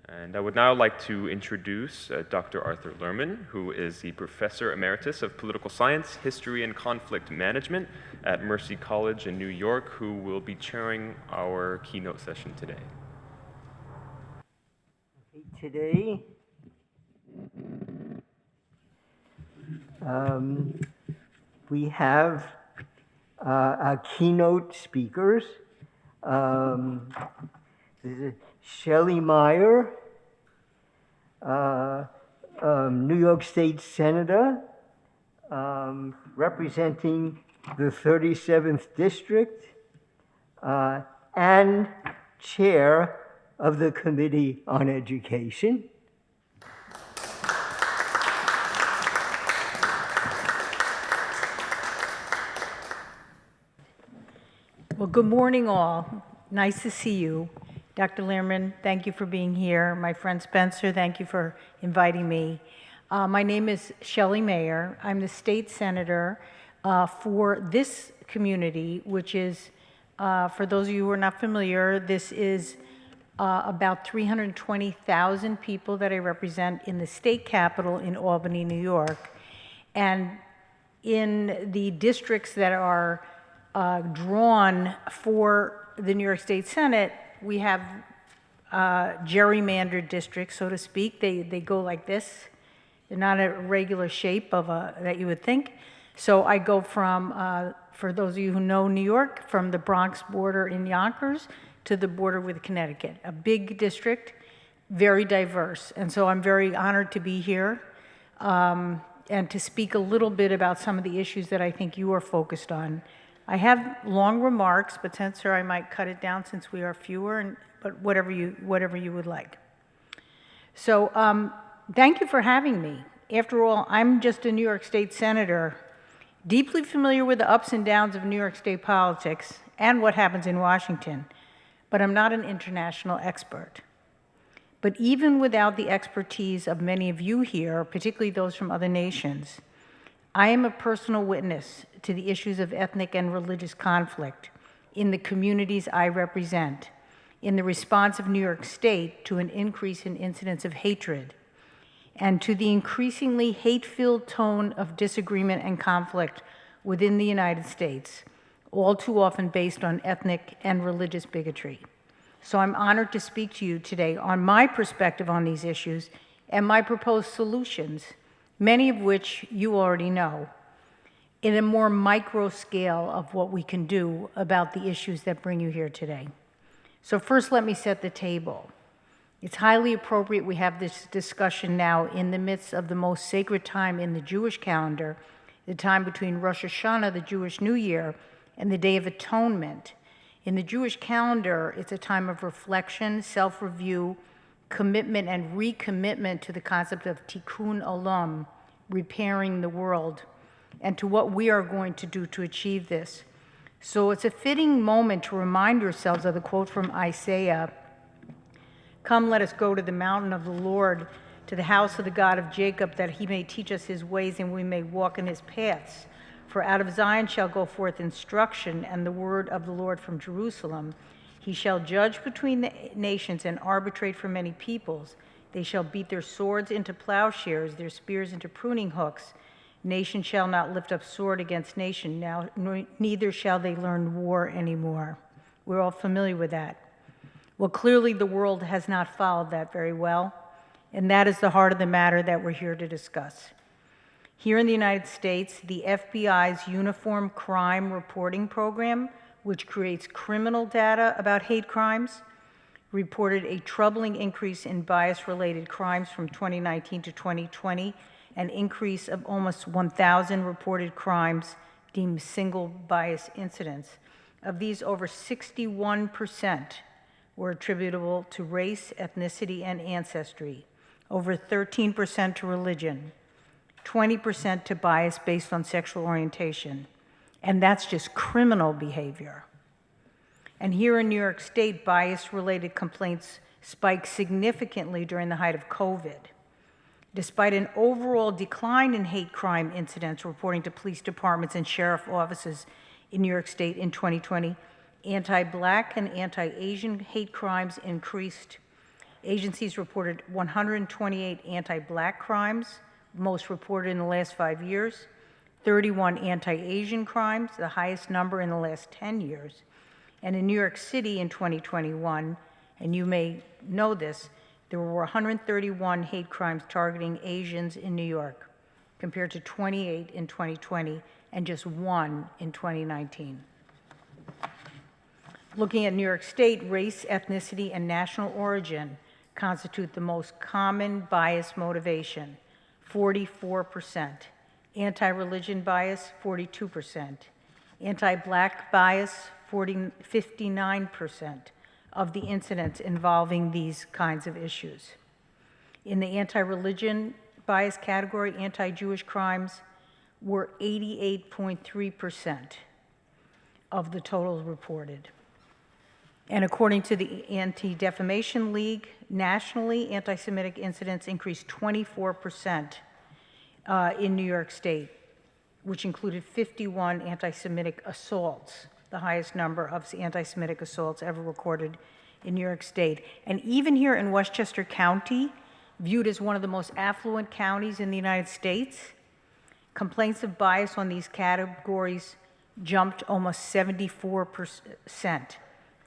And I would now like to introduce Dr. Arthur Lerman, who is the Professor Emeritus of Political Science, History, and Conflict Management at Mercy College in New York, who will be chairing our keynote session today. Today, we have our keynote speakers. This is Shelley Meyer, New York State Senator, representing the 37th District, and Chair of the Committee on Education. Well, good morning, all. Nice to see you. Dr. Lerman, thank you for being here. My friend Spencer, thank you for inviting me. My name is Shelley Meyer. I'm the state senator for this community, which is, for those of you who are not familiar, this is about 320,000 people that I represent in the state capital in Albany, New York. And in the districts that are drawn for the New York State Senate, we have gerrymandered districts, so to speak. They go like this. They're not a regular shape of that you would think. So I go from, for those of you who know New York, from the Bronx border in Yonkers to the border with Connecticut. A big district, very diverse. And so I'm very honored to be here and to speak a little bit about some of the issues that I think you are focused on. I have long remarks, but Spencer, I might cut it down since we are fewer, but whatever you would like. So thank you for having me. After all, I'm just a New York State senator, deeply familiar with the ups and downs of New York State politics and what happens in Washington, but I'm not an international expert. But even without the expertise of many of you here, particularly those from other nations, I am a personal witness to the issues of ethnic and religious conflict in the communities I represent, in the response of New York State to an increase in incidents of hatred, and to the increasingly hate-filled tone of disagreement and conflict within the United States, all too often based on ethnic and religious bigotry. So I'm honored to speak to you today on my perspective on these issues and my proposed solutions, many of which you already know, in a more micro scale of what we can do about the issues that bring you here today. So first, let me set the table. It's highly appropriate we have this discussion now in the midst of the most sacred time in the Jewish calendar, the time between Rosh Hashanah, the Jewish New Year, and the Day of Atonement. In the Jewish calendar, it's a time of reflection, self-review, commitment and recommitment to the concept of tikkun olam, repairing the world, and to what we are going to do to achieve this. So it's a fitting moment to remind yourselves of the quote from Isaiah, "Come, let us go to the mountain of the Lord, to the house of the God of Jacob, that he may teach us his ways and we may walk in his paths. For out of Zion shall go forth instruction and the word of the Lord from Jerusalem. He shall judge between the nations and arbitrate for many peoples. They shall beat their swords into plowshares, their spears into pruning hooks. Nation shall not lift up sword against nation, now neither shall they learn war anymore." We're all familiar with that. Well, clearly the world has not followed that very well, and that is the heart of the matter that we're here to discuss. Here in the United States, the FBI's Uniform Crime Reporting Program, which creates criminal data about hate crimes, reported a troubling increase in bias-related crimes from 2019 to 2020, an increase of almost 1,000 reported crimes deemed single bias incidents. Of these, over 61% were attributable to race, ethnicity, and ancestry, over 13% to religion, 20% to bias based on sexual orientation, and that's just criminal behavior. And here in New York State, bias-related complaints spiked significantly during the height of COVID. Despite an overall decline in hate crime incidents reporting to police departments and sheriff offices in New York State in 2020, anti-Black and anti-Asian hate crimes increased. Agencies reported 128 anti-Black crimes, most reported in the last 5 years, 31 anti-Asian crimes, the highest number in the last 10 years. And in New York City in 2021, and you may know this, there were 131 hate crimes targeting Asians in New York, compared to 28 in 2020 and just 1 in 2019. Looking at New York State, race, ethnicity, and national origin constitute the most common bias motivation, 44%. Anti-religion bias, 42%. Anti-Black bias, 59% of the incidents involving these kinds of issues. In the anti-religion bias category, anti-Jewish crimes were 88.3% of the total reported. And according to the Anti-Defamation League, nationally, anti-Semitic incidents increased 24% in New York State, which included 51 anti-Semitic assaults, the highest number of anti-Semitic assaults ever recorded in New York State. And even here in Westchester County, viewed as one of the most affluent counties in the United States, complaints of bias on these categories jumped almost 74%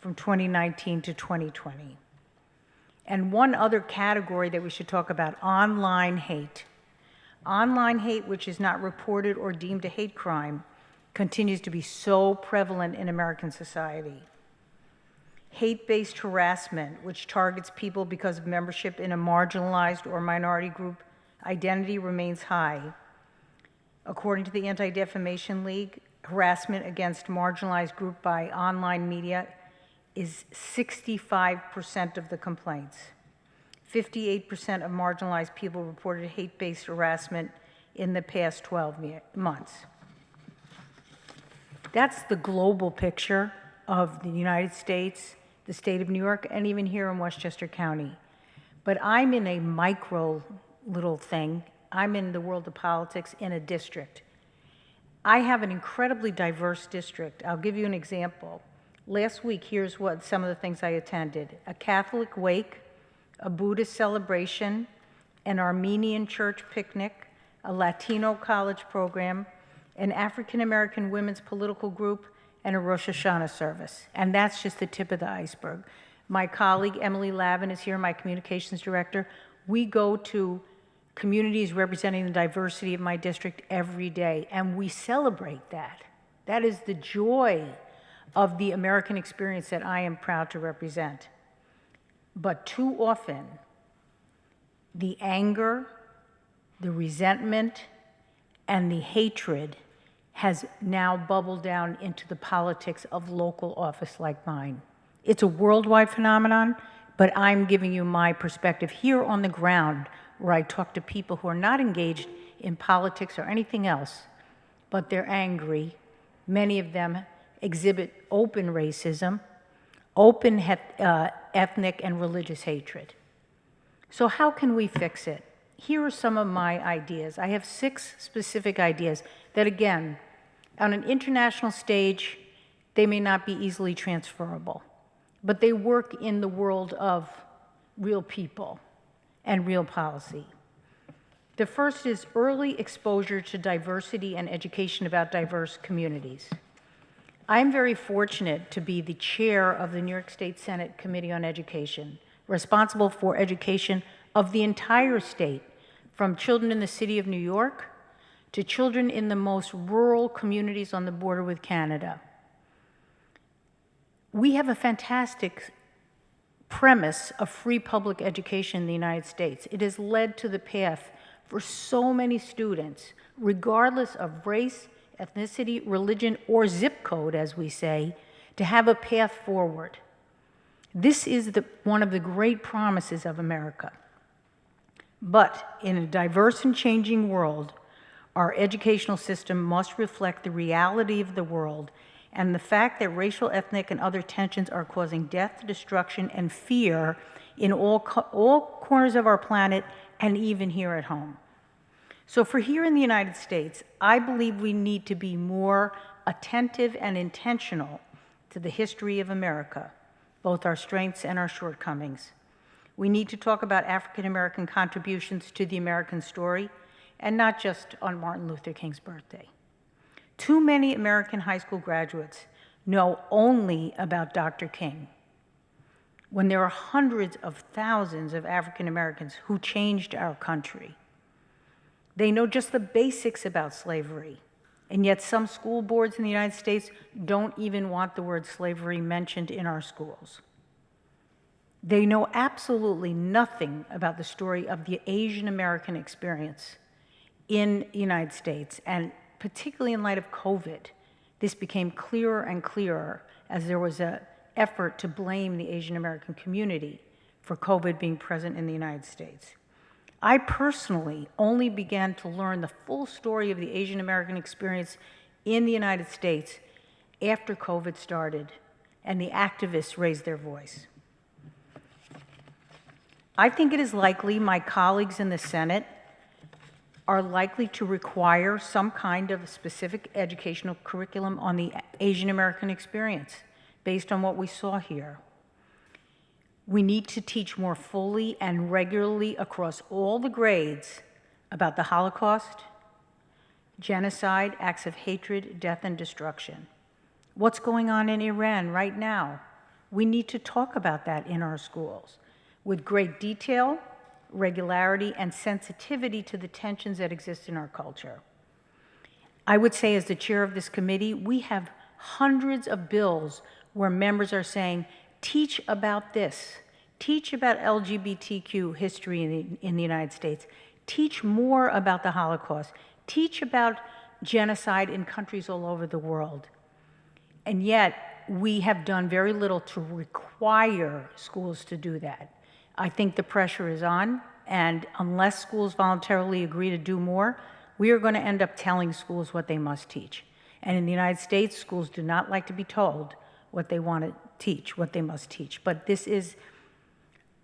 from 2019 to 2020. And one other category that we should talk about, online hate. Online hate, which is not reported or deemed a hate crime, continues to be so prevalent in American society. Hate-based harassment, which targets people because of membership in a marginalized or minority group identity, remains high. According to the Anti-Defamation League, harassment against marginalized group by online media is 65% of the complaints. 58% of marginalized people reported hate-based harassment in the past 12 months. That's the global picture of the United States, the state of New York, and even here in Westchester County. But I'm in a micro little thing. I'm in the world of politics in a district. I have an incredibly diverse district. I'll give you an example. Last week, here's what some of the things I attended: a Catholic wake, a Buddhist celebration, an Armenian church picnic, a Latino college program, an African American women's political group, and a Rosh Hashanah service. And that's just the tip of the iceberg. My colleague, Emily Lavin, is here, my communications director. We go to communities representing the diversity of my district every day, and we celebrate that. That is the joy of the American experience that I am proud to represent. But too often, the anger, the resentment, and the hatred has now bubbled down into the politics of local office like mine. It's a worldwide phenomenon, but I'm giving you my perspective here on the ground, where I talk to people who are not engaged in politics or anything else, but they're angry. Many of them exhibit open racism, open ethnic and religious hatred. So how can we fix it? Here are some of my ideas. I have 6 specific ideas that, again, on an international stage, they may not be easily transferable, but they work in the world of real people and real policy. The first is early exposure to diversity and education about diverse communities. I'm very fortunate to be the chair of the New York State Senate Committee on Education, responsible for education of the entire state, from children in the city of New York to children in the most rural communities on the border with Canada. We have a fantastic premise of free public education in the United States. It has led to the path for so many students, regardless of race, ethnicity, religion, or zip code, as we say, to have a path forward. This is one of the great promises of America. But in a diverse and changing world, our educational system must reflect the reality of the world and the fact that racial, ethnic, and other tensions are causing death, destruction, and fear in all corners of our planet and even here at home. So for here in the United States, I believe we need to be more attentive and intentional to the history of America, both our strengths and our shortcomings. We need to talk about African American contributions to the American story, and not just on Martin Luther King's birthday. Too many American high school graduates know only about Dr. King, when there are hundreds of thousands of African Americans who changed our country. They know just the basics about slavery, and yet some school boards in the United States don't even want the word slavery mentioned in our schools. They know absolutely nothing about the story of the Asian American experience in the United States, and particularly in light of COVID, this became clearer and clearer as there was an effort to blame the Asian American community for COVID being present in the United States. I personally only began to learn the full story of the Asian American experience in the United States after COVID started and the activists raised their voice. I think it is likely my colleagues in the Senate are likely to require some kind of specific educational curriculum on the Asian American experience based on what we saw here. We need to teach more fully and regularly across all the grades about the Holocaust, genocide, acts of hatred, death, and destruction. What's going on in Iran right now? We need to talk about that in our schools with great detail, regularity, and sensitivity to the tensions that exist in our culture. I would say, as the chair of this committee, we have hundreds of bills where members are saying, teach about this, teach about LGBTQ history in the United States, teach more about the Holocaust, teach about genocide in countries all over the world. And yet, we have done very little to require schools to do that. I think the pressure is on, and unless schools voluntarily agree to do more, we are going to end up telling schools what they must teach. And in the United States, schools do not like to be told what they want to teach, what they must teach. But this is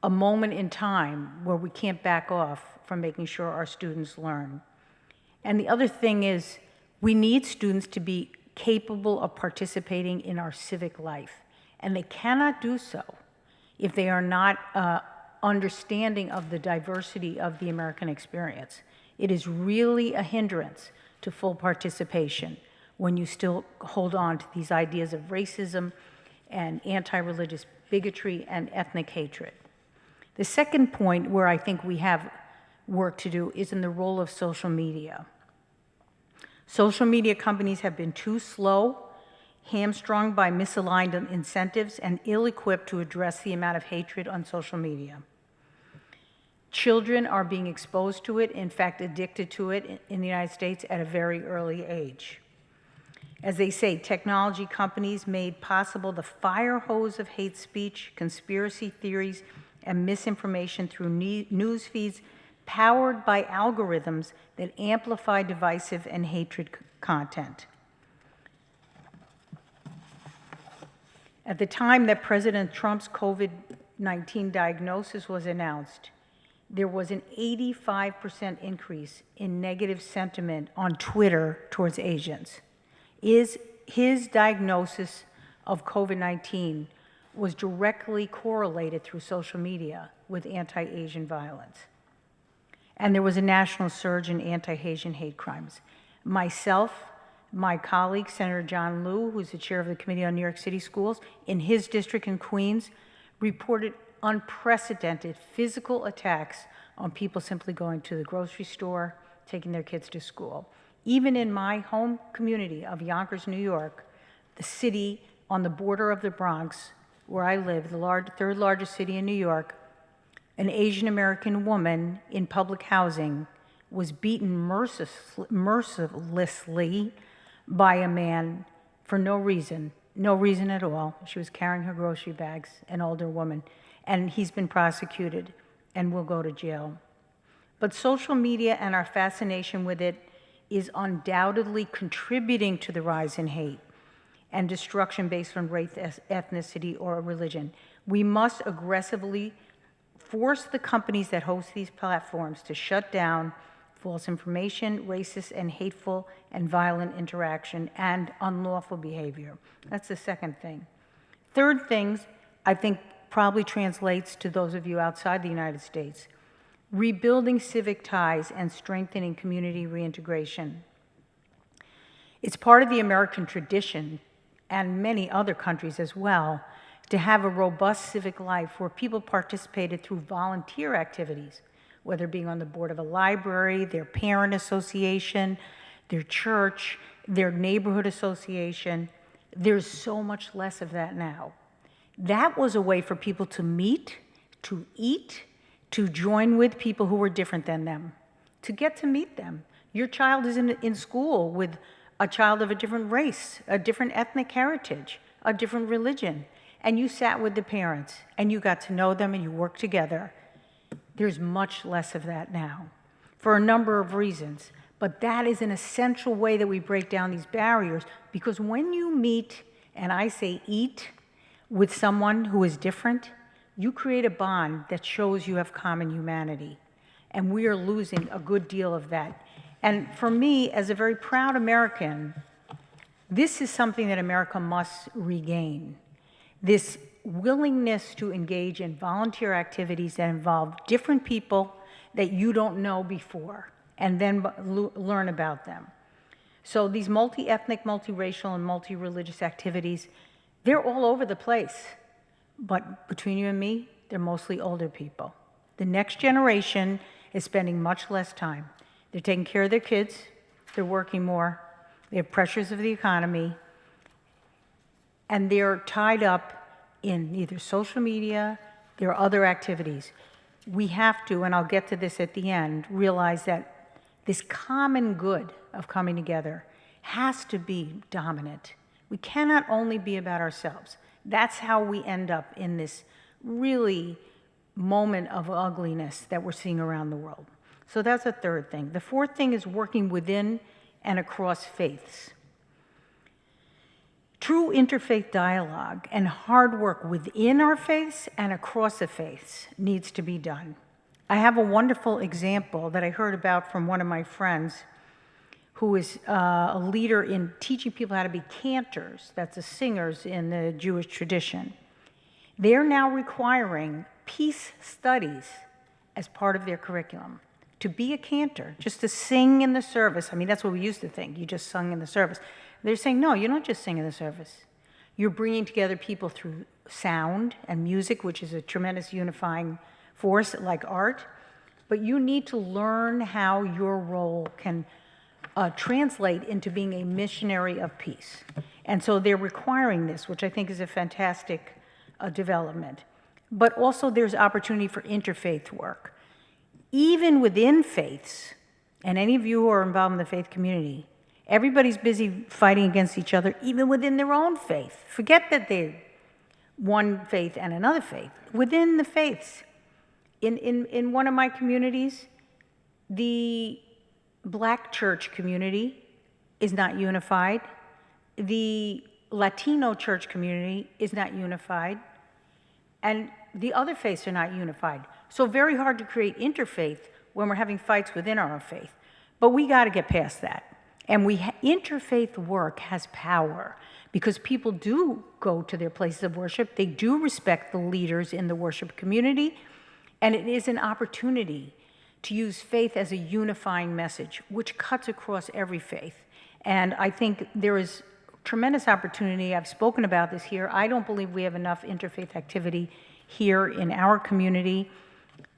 a moment in time where we can't back off from making sure our students learn. And the other thing is, we need students to be capable of participating in our civic life. And they cannot do so if they are not understanding of the diversity of the American experience. It is really a hindrance to full participation when you still hold on to these ideas of racism and anti-religious bigotry and ethnic hatred. The second point where I think we have work to do is in the role of social media. Social media companies have been too slow, hamstrung by misaligned incentives, and ill-equipped to address the amount of hatred on social media. Children are being exposed to it, in fact, addicted to it in the United States at a very early age. As they say, technology companies made possible the fire hose of hate speech, conspiracy theories, and misinformation through news feeds powered by algorithms that amplify divisive and hatred content. At the time that President Trump's COVID-19 diagnosis was announced, there was an 85% increase in negative sentiment on Twitter towards Asians. His diagnosis of COVID-19 was directly correlated through social media with anti-Asian violence. And there was a national surge in anti-Asian hate crimes. Myself, my colleague, Senator John Liu, who's the chair of the Committee on New York City Schools, in his district in Queens, reported unprecedented physical attacks on people simply going to the grocery store, taking their kids to school. Even in my home community of Yonkers, New York, the city on the border of the Bronx, where I live, the third largest city in New York, an Asian American woman in public housing was beaten mercilessly by a man for no reason at all. She was carrying her grocery bags, an older woman, and he's been prosecuted and will go to jail. But social media and our fascination with it is undoubtedly contributing to the rise in hate and destruction based on race, ethnicity, or religion. We must aggressively force the companies that host these platforms to shut down false information, racist and hateful and violent interaction, and unlawful behavior. That's the second thing. Third thing, I think probably translates to those of you outside the United States. Rebuilding civic ties and strengthening community reintegration. It's part of the American tradition, and many other countries as well, to have a robust civic life where people participated through volunteer activities, whether being on the board of a library, their parent association, their church, their neighborhood association. There's so much less of that now. That was a way for people to meet, to eat, to join with people who were different than them, to get to meet them. Your child is in school with a child of a different race, a different ethnic heritage, a different religion, and you sat with the parents and you got to know them and you worked together. There's much less of that now for a number of reasons, but that is an essential way that we break down these barriers, because when you meet, and I say eat, with someone who is different, you create a bond that shows you have common humanity. And we are losing a good deal of that. And for me, as a very proud American, this is something that America must regain. This willingness to engage in volunteer activities that involve different people that you don't know before, and then learn about them. So these multi-ethnic, multiracial, and multi-religious activities, they're all over the place. But between you and me, they're mostly older people. The next generation is spending much less time. They're taking care of their kids, they're working more, they have pressures of the economy, and they're tied up in either social media, there are other activities. We have to, and I'll get to this at the end, realize that this common good of coming together has to be dominant. We cannot only be about ourselves. That's how we end up in this really moment of ugliness that we're seeing around the world. So that's a third thing. The fourth thing is working within and across faiths. True interfaith dialogue and hard work within our faiths and across the faiths needs to be done. I have a wonderful example that I heard about from one of my friends who is a leader in teaching people how to be cantors, that's the singers in the Jewish tradition. They're now requiring peace studies as part of their curriculum. To be a cantor, just to sing in the service. I mean, that's what we used to think, you just sung in the service. They're saying, no, you don't just sing in the service. You're bringing together people through sound and music, which is a tremendous unifying force like art, but you need to learn how your role can translate into being a missionary of peace. And so they're requiring this, which I think is a fantastic development. But also there's opportunity for interfaith work. Even within faiths, and any of you who are involved in the faith community, everybody's busy fighting against each other, even within their own faith. Forget that they're one faith and another faith. Within the faiths, in one of my communities, the Black church community is not unified. The Latino church community is not unified. And the other faiths are not unified. So very hard to create interfaith when we're having fights within our own faith. But we got to get past that. And interfaith work has power because people do go to their places of worship. They do respect the leaders in the worship community. And it is an opportunity to use faith as a unifying message, which cuts across every faith. And I think there is tremendous opportunity. I've spoken about this here. I don't believe we have enough interfaith activity here in our community.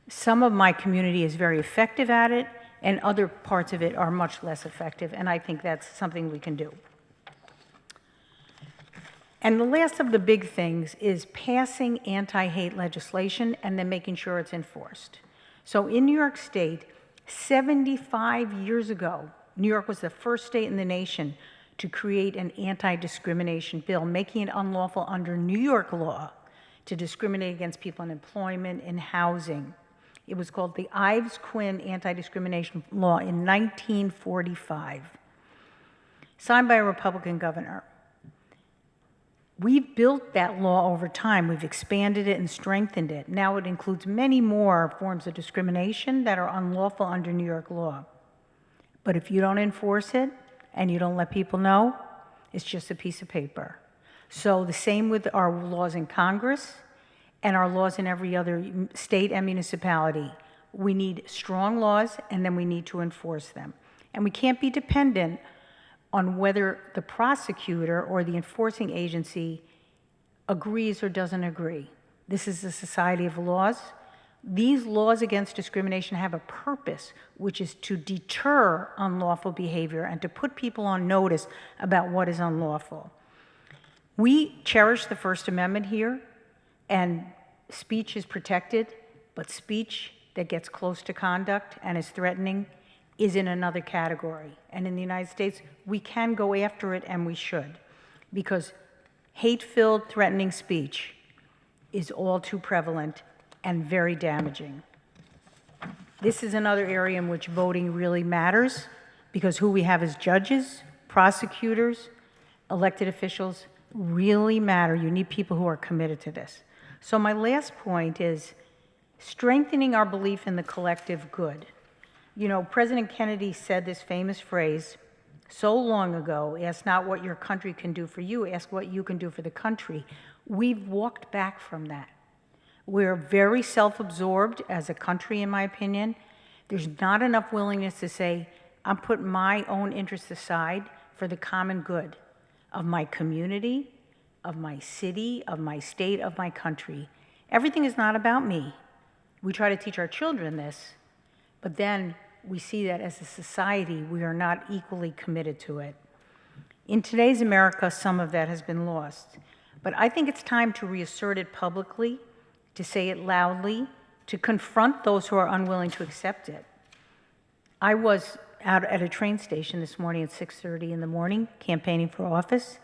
Some of my community is very effective at it, and other parts of it are much less effective, and I think that's something we can do. And the last of the big things is passing anti-hate legislation and then making sure it's enforced. So in New York State, 75 years ago, New York was the first state in the nation to create an anti-discrimination bill, making it unlawful under New York law to discriminate against people in employment and housing. It was called the Ives-Quinn Anti-Discrimination Law in 1945, signed by a Republican governor. We've built that law over time. We've expanded it and strengthened it. Now it includes many more forms of discrimination that are unlawful under New York law. But if you don't enforce it and you don't let people know, it's just a piece of paper. So the same with our laws in Congress and our laws in every other state and municipality. We need strong laws, and then we need to enforce them. And we can't be dependent on whether the prosecutor or the enforcing agency agrees or doesn't agree. This is a society of laws. These laws against discrimination have a purpose, which is to deter unlawful behavior and to put people on notice about what is unlawful. We cherish the First Amendment here, and speech is protected, but speech that gets close to conduct and is threatening is in another category. And in the United States, we can go after it, and we should, because hate-filled, threatening speech is all too prevalent and very damaging. This is another area in which voting really matters, because who we have as judges, prosecutors, elected officials really matter. You need people who are committed to this. So my last point is strengthening our belief in the collective good. You know, President Kennedy said this famous phrase so long ago, ask not what your country can do for you, ask what you can do for the country. We've walked back from that. We're very self-absorbed as a country, in my opinion. There's not enough willingness to say, I'm putting my own interests aside for the common good of my community, of my city, of my state, of my country. Everything is not about me. We try to teach our children this, but then we see that as a society, we are not equally committed to it. In today's America, some of that has been lost. But I think it's time to reassert it publicly, to say it loudly, to confront those who are unwilling to accept it. I was out at a train station this morning at 6:30 in the morning, campaigning for office,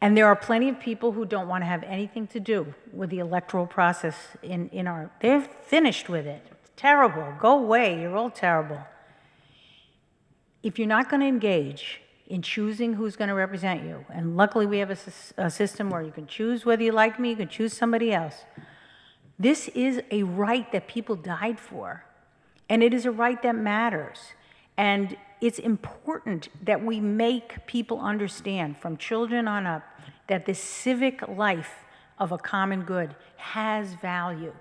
and there are plenty of people who don't want to have anything to do with the electoral process they're finished with it. It's terrible, go away, you're all terrible. If you're not going to engage in choosing who's going to represent you, and luckily we have a system where you can choose whether you like me, you can choose somebody else. This is a right that people died for, and it is a right that matters. And it's important that we make people understand, from children on up, that the civic life of a common good has value.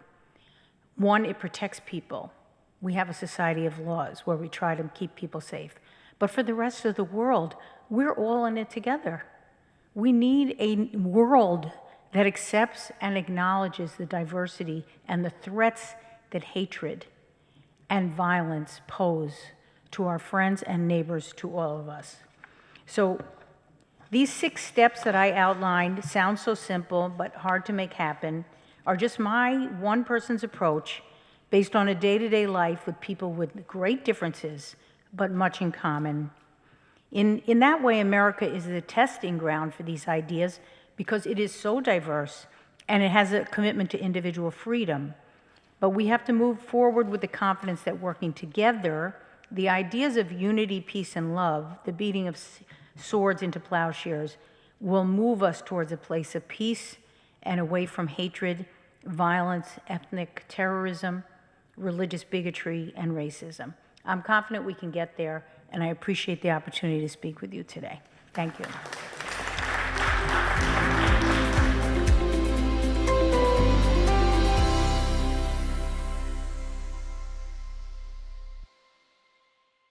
One, it protects people. We have a society of laws where we try to keep people safe. But for the rest of the world, we're all in it together. We need a world that accepts and acknowledges the diversity and the threats that hatred and violence pose to our friends and neighbors, to all of us. So these 6 steps that I outlined sound so simple but hard to make happen, are just my one person's approach based on a day-to-day life with people with great differences but much in common. In that way, America is the testing ground for these ideas, because it is so diverse and it has a commitment to individual freedom. But we have to move forward with the confidence that working together, the ideas of unity, peace, and love, the beating of swords into plowshares, will move us towards a place of peace and away from hatred, violence, ethnic terrorism, religious bigotry, and racism. I'm confident we can get there, and I appreciate the opportunity to speak with you today. Thank you.